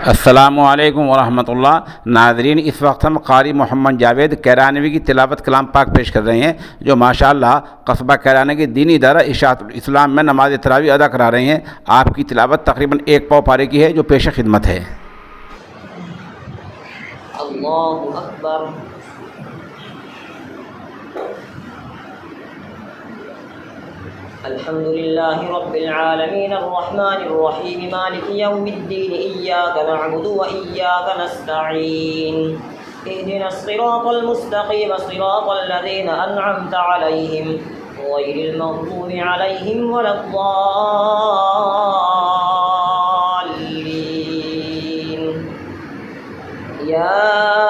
अस्सलामुअलैकुम वरहमतुल्लाह। नाज़रीन, इस वक्त हम क़ारी मोहम्मद जावेद कैरानवी की तिलावत कलाम पाक पेश कर रहे हैं, जो माशाअल्लाह कस्बा कैराना के दीनी इदारा इशाअतुल इस्लाम में नमाज तरावी अदा करा रहे हैं। आपकी तिलावत तकरीबन एक पाव पारे की है, जो पेश खिदमत है। अल्लाहु अकबर। अल्हम्दुलिल्लाहि रब्बिल आलमीन अर्रहमानिर रहीम मालिकि यौमिद्दीन इय्याका नअबुदु व इय्याका नस्तईन इहदिनस सिरातल मुस्तक़ीम सिरातल लज़ीना अनअमता अलैहिम गैरिल मग़ज़ूबि अलैहिम वलद्दाल्लीन। या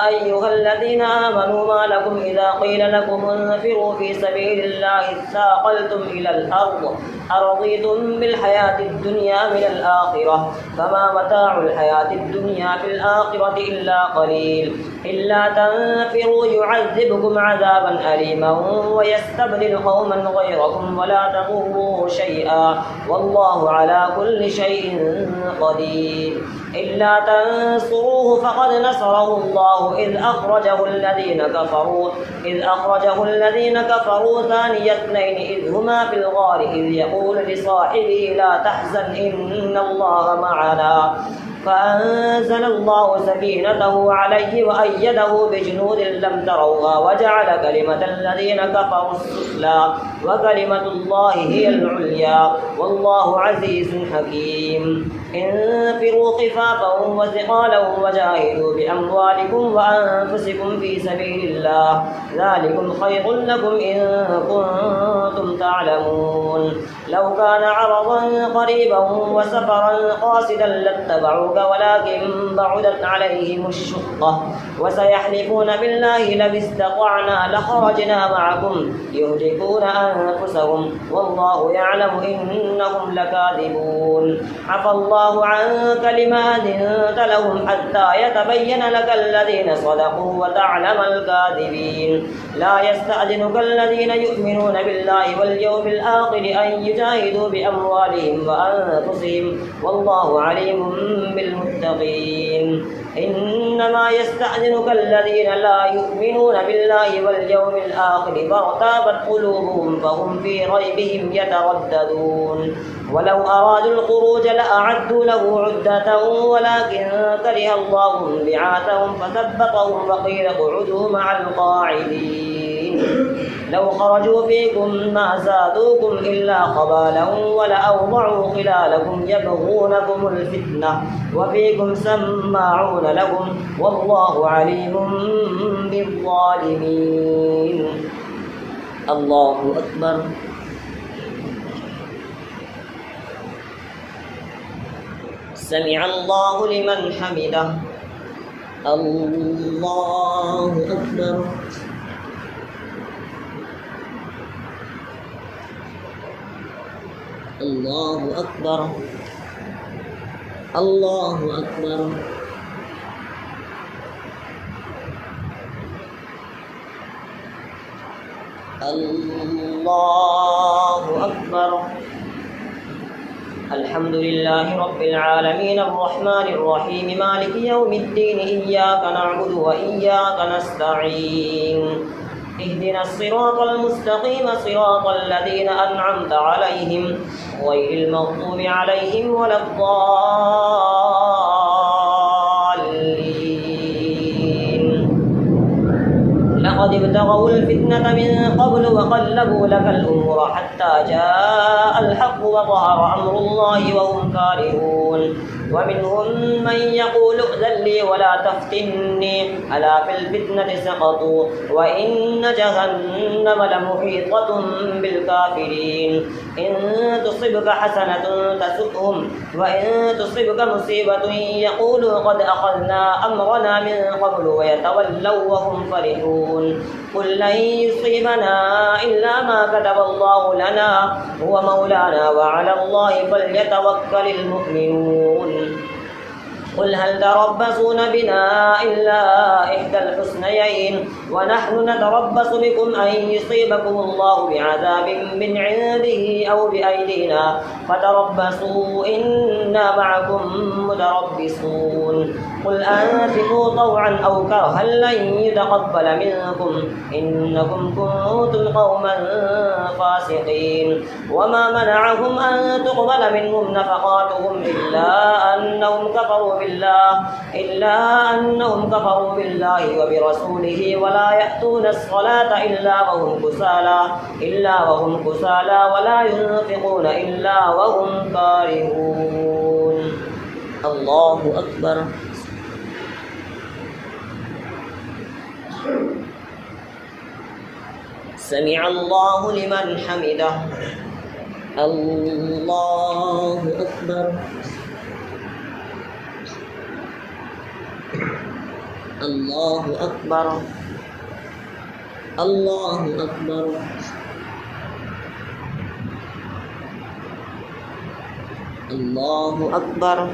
अय्युहल्लज़ीना आमनू मा लकुम इज़ा क़ील लकुम इंफ़िरू फ़ी सबीलिल्लाहि इस्साक़ल्तुम इलल अर्ज़ अरज़ीतुम बिल हयातिद दुनिया मिनल आख़िरह फ़मा मताउल हयातिद दुनिया फ़िल आख़िरति इल्ला क़लील इल्ला तन्फ़िरू युअज़्ज़िबकुम अज़ाबन अलीमन व यस्तबदिल क़ौमन ग़यरकुम व ला तज़ुर्रूहु शैअन वल्लाहु अला कुल्लि शैइन क़दीर। इल्ला तंसुरूहु फ़क़द नसरहु अल्लाहु इज़ अख़रजहु الذين كفروا ثاني اثنين إذ هما في الغار إذ يقول لصاحبه لا تحزن إن الله معنا فأنزل الله سكينته عليه وأيده بجنود لم تروها وجعل كلمة الذين كفروا السفلى وكلمة الله هي العليا والله عزيز حكيم. انفروا خفافا وثقالا وجاهدوا بأموالكم وأنفسكم في سبيل الله ذلكم خير لكم إن كنتم تعلمون. لو كان عرضا قريبا وسفرا قاصدا لاتبعوك ولكن بعدت عليهم الشقة وسيحلفون بالله لو استطعنا لخرجنا معكم يهلكون أنفسهم والله يعلم إنهم لكاذبون. عفى الله عنك لما أذنت لهم حتى يتبين لك الذين صدقوا وتعلم الكاذبين. لا يستأذنك الذين يؤمنون بالله واليوم الآخر أن يجاهدوا بأموالهم وأنفسهم والله عليم بالمتقين. إنما يستأذنك الذين لا يؤمنون بالله واليوم الآخر فارتابت قلوبهم فهم في ريبهم يترددون. ولو أرادوا الخروج لأعدوا له عدة ولكن كره الله بعاثهم فثبطهم وقيل اقعدوا مع القاعدين. لو خرجوا فيكم ما زادوكم إلا خبالا ولأوضعوا خلالكم يبغونكم الفتنة وفيكم سماعون لهم والله عليم بالظالمين. الله أكبر. سمع الله لمن حمده. الله أكبر. الله أكبر. الله أكبر. الله أكبر. الحمد لله رب العالمين الرحمن الرحيم مالك يوم الدين إياك نعبد وإياك نستعين اهدنا الصراط المستقيم صراط الذين أنعمت عليهم غير المغضوب عليهم ولا الضالين. لقد ابتغوا الفتنة من قبل وقلبوا لك الأمور حتى جاء الحق وظهر أمر الله وهم كارهون. ومنهم من يقول ائذن لي ولا تفتني ألا في الفتنة سقطوا وإن جهنم لمحيطة بالكافرين. إن تصبك حسنة تسؤهم وإن تصبك مصيبة يقولوا قد أخذنا أمرنا من قبل ويتولوا وهم فرحون. قل لن يصيبنا إلا ما كتب الله لنا هو مولانا وعلى الله فليتوكل المؤمنون. قل هل تربصون بنا إلا إحدى الحسنيين ونحن نتربص بكم أن يصيبكم الله بعذاب من عنده أو بأيدينا فتربصوا إنا معكم متربصون قل أنفقوا طوعا أو كرها لن يتقبل منكم إنكم كنتم قوما فاسقين وما منعهم أن تقبل منهم نفقاتهم إلا أنهم كفروا بالله وبرسوله ولا يأتون الصلاة إلا وهم كسالى ولا ينفقون إلا وهم كارهون الله أكبر سمع الله لمن حمده الله أكبر الله أكبر الله أكبر الله أكبر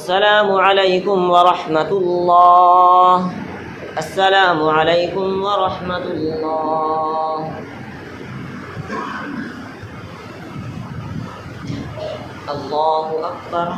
السلام عليكم ورحمة الله السلام عليكم ورحمة الله الله أكبر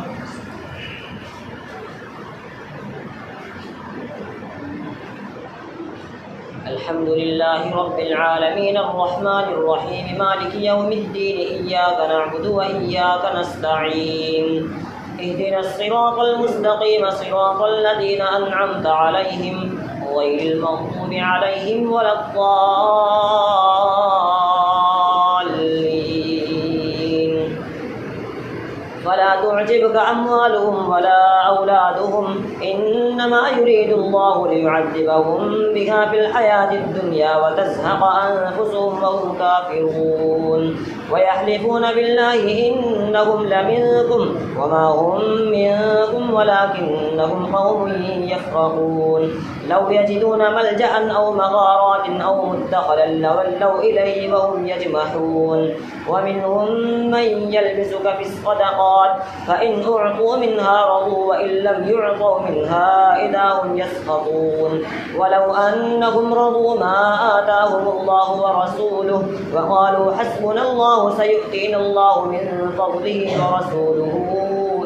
الحمد لله رب العالمين الرحمن الرحيم مالك يوم الدين إياك نعبد وإياك نستعين اهدنا الصراط المستقيم صراط الذين أنعمت عليهم غير المغضوب عليهم ولا الضالين فلا تعجبك أموالهم ولا أولادهم إنما يريد الله ليعذبهم بها في الحياة الدنيا وتزهق أنفسهم وهم كافرون ويحلفون بالله إنهم لمنكم وما هم منكم ولكنهم قوم يفرقون لو يجدون ملجأ أو مغارات أو مدخلا لولوا إليه وهم يجمحون ومنهم من يلبسك في الصدقات فإن أعطوا منها رضوا وإن لم يعطوا منها إذا هم يسخطون ولو أنهم رضوا ما آتاهم الله ورسوله وقالوا حسبنا الله سيؤتينا الله من فضله ورسوله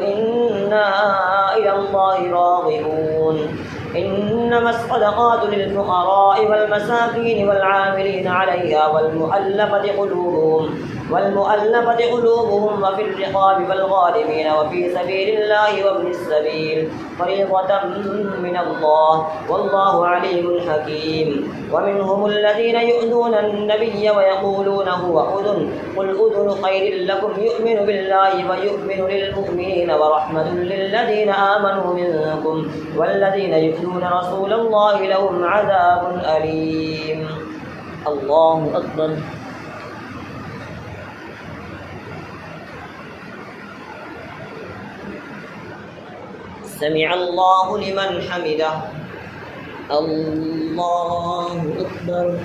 إنا إلى الله راغبون إنما الصدقات للفقراء والمساكين والعاملين عليها والمؤلفة قلوبهم وفي الرقاب والغارمين وفي سبيل الله وابن السبيل فريضة من الله والله عليم حكيم ومنهم الذين يؤذون النبي ويقولون هو أذن قل أذن خير لكم يؤمن بالله ويؤمن للمؤمنين ورحمة للذين آمنوا منكم والذين يؤذون رسول الله لهم عذاب أليم الله أكبر سمع الله لمن حمده الله أكبر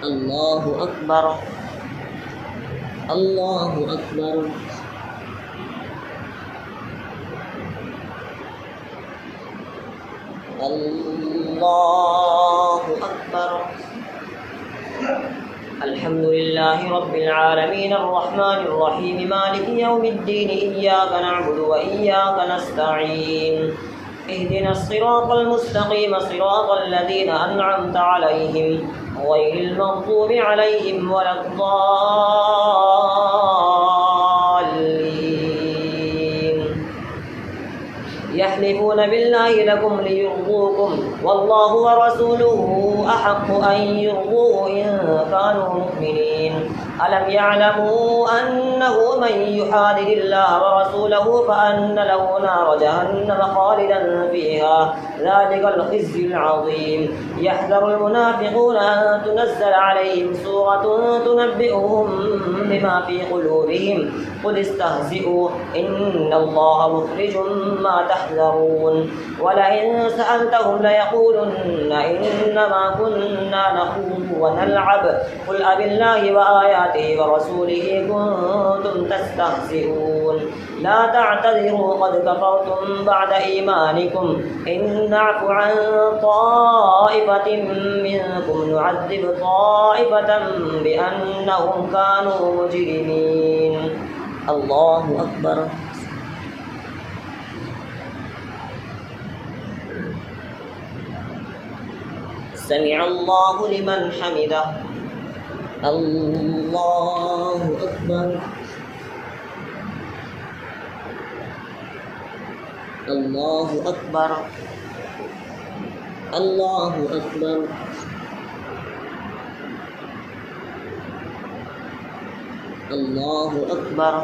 الله أكبر الله أكبر الله أكبر الحمد لله رب العالمين الرحمن الرحيم مالك يوم الدين إياك نعبد وإياك نستعين اهدنا الصراط المستقيم صراط الذين أنعمت عليهم غير المغضوب عليهم ولا الضالين يحلفون بالله لكم ليرضوكم والله ورسوله أحق أن يرضوه إن كانوا مؤمنين ألم يعلموا أنه من يحادد الله ورسوله فأن له نار جهنم خالدا فيها ذلك الخزي العظيم يحذر المنافقون أن تنزل عليهم سورة تنبئهم بما في قلوبهم قل استهزئوا إن الله مخرج ما تحذرون ولئن سألتهم ليقولن إنما كنا نخوض ونلعب قل أبالله وآياته ورسوله كنتم تستهزئون لا تعتذروا قد كفرتم بعد إيمانكم إن نعف عن طائفة منكم نعذب طائفة بأنهم كانوا مجرمين الله أكبر سمع الله لمن حمده الله أكبر الله أكبر الله أكبر الله أكبر